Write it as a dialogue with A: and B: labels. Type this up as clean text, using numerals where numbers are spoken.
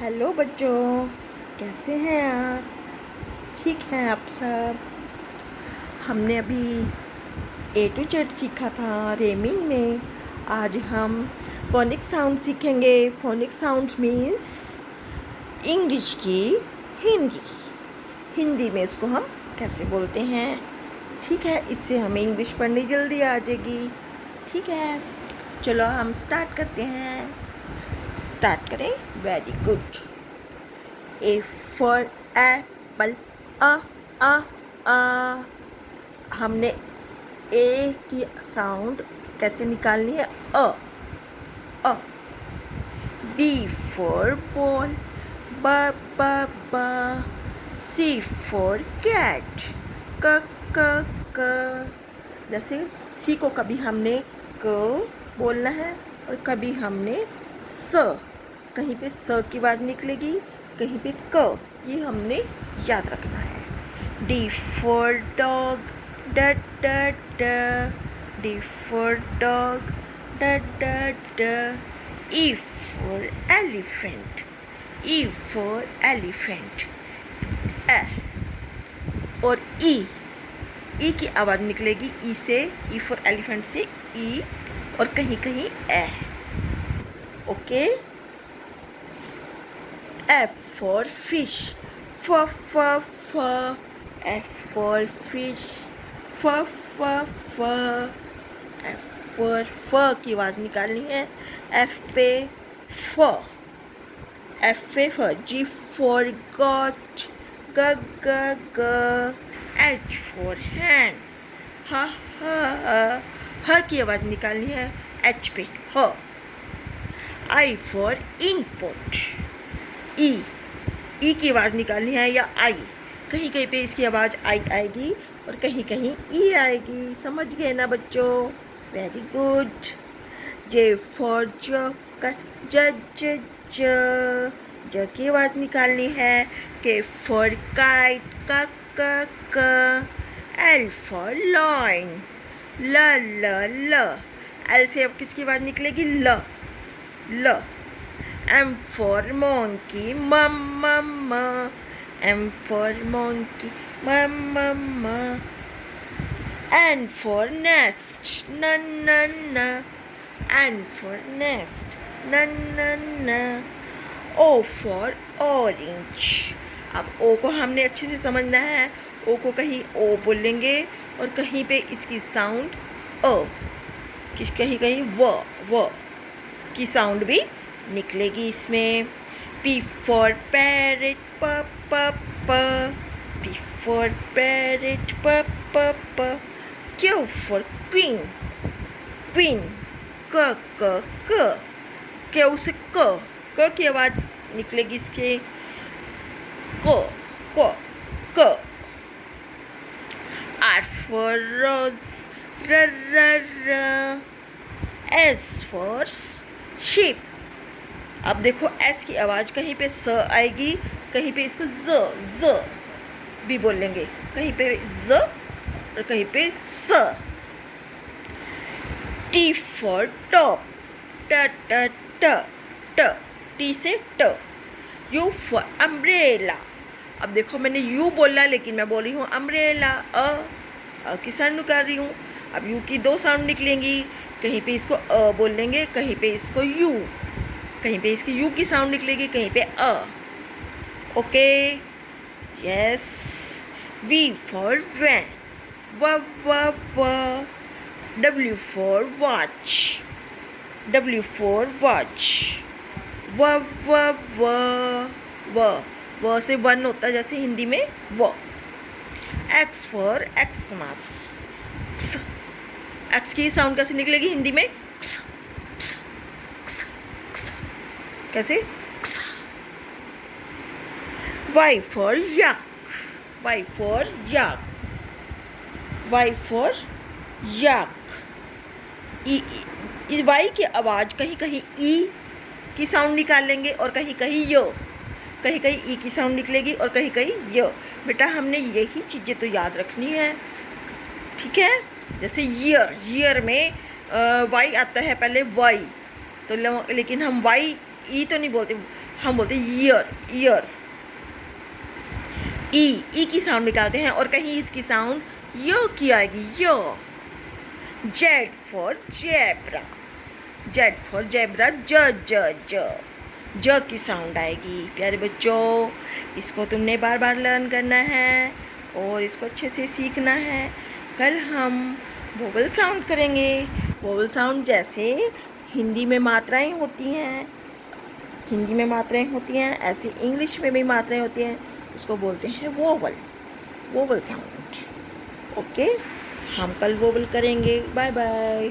A: Hello बच्चों, कैसे हैं आप? ठीक हैं आप सब? हमने अभी ए टू जेड सीखा था रेमिंग में। आज हम फोनिक साउंड सीखेंगे। फोनिक साउंड मीन्स इंग्लिश की हिंदी। हिंदी में इसको हम कैसे बोलते हैं। ठीक है, इससे हमें इंग्लिश पढ़नी जल्दी आ जाएगी। ठीक है, चलो हम स्टार्ट करते हैं। स्टार्ट करें। Very good. A for apple, a a a। हमने ए की साउंड कैसे निकालनी है? अ। बी for ball, ब ब ब। सी for cat, क क क। जैसे सी को कभी हमने क बोलना है और कभी हमने स। कहीं पे स की आवाज़ निकलेगी, कहीं पे क। ये हमने याद रखना है। डी फॉर डॉग, ड ड ड। डी फॉर डॉग, ड ड ड। E for elephant, E for elephant, ए। और ई की आवाज़ निकलेगी ई से, ई फॉर एलिफेंट से ई, और कहीं कहीं ए। Okay. F for fish, f f f। F for fish, f f f। F for f की आवाज़ निकालनी है। F पे फ, F पे फ। G for got, g g g। H for hand, ह ह ह की आवाज़ निकालनी है H पे ह। I for ink pot, ई की आवाज़ निकालनी है या आई। कहीं कहीं पे इसकी आवाज़ आई आएगी और कहीं कहीं ई आएगी। समझ गए ना बच्चों? Very good. J for joker, ज ज ज। ज की आवाज़ निकालनी है। के फॉर काइट, क क क। एल फॉर लॉइन, ल ल ल। एल से अब किसकी आवाज़ निकलेगी? ल ल। M for monkey, m m m। M for monkey, m m m। N for nest, n n n। N for nest, n n n। O for orange। अब ओ को हमने अच्छे से समझना है। ओ को कहीं ओ बोलेंगे और कहीं पे इसकी साउंड अ, कहीं कहीं व की साउंड भी निकलेगी इसमें। P for parrot, प प प। P for parrot, प प प। Q for queen, queen, क क क। Q से क की आवाज़ निकलेगी इसके क क क। R for rose, r r r। S for sheep। अब देखो एस की आवाज़ कहीं पे स आएगी, कहीं पे इसको ज भी बोलेंगे, कहीं पे ज और कहीं पे स। टी फॉर टॉप, ट ट ट ट। टी से ट। You for umbrella. अब देखो मैंने यू बोला लेकिन मैं बोल रही हूँ अम्ब्रेला, अ की साउंड निकाल रही हूँ। अब यू की दो साउंड निकलेंगी, कहीं पे इसको अ बोलेंगे, कहीं पे इसको यू। कहीं पे इसकी यू की साउंड निकलेगी, कहीं पे अ। Okay, yes. V for van, व व व। W for watch, W for watch, व व व। व से वन होता है जैसे हिंदी में व। एक्स फॉर एक्समस, एक्स की साउंड कैसे निकलेगी हिंदी में? कैसे? Y for yak, Y for yak, Y for yak। Y की आवाज़ कहीं कहीं ई की साउंड निकाल लेंगे और कहीं कहीं य, कहीं कहीं ई की साउंड निकलेगी और कहीं कहीं य। बेटा हमने यही चीज़ें तो याद रखनी है। ठीक है, जैसे ईयर, ईयर में वाई आता है पहले वाई, तो लेकिन हम वाई ई तो नहीं बोलते, हम बोलते हैं ईयर, ईयर। ई की साउंड निकालते हैं और कहीं इसकी साउंड यो की आएगी, यो। Z for zebra, Z for zebra, ज की साउंड आएगी। प्यारे बच्चों, इसको तुमने बार बार लर्न करना है और इसको अच्छे से सीखना है। कल हम वोवल साउंड करेंगे। वोवल साउंड जैसे हिंदी में मात्राएं होती हैं, हिंदी में मात्राएं होती हैं, ऐसे इंग्लिश में भी मात्राएं होती हैं, उसको बोलते हैं वोवल, वोवल साउंड। ओके, हम कल वोवल करेंगे। Bye bye.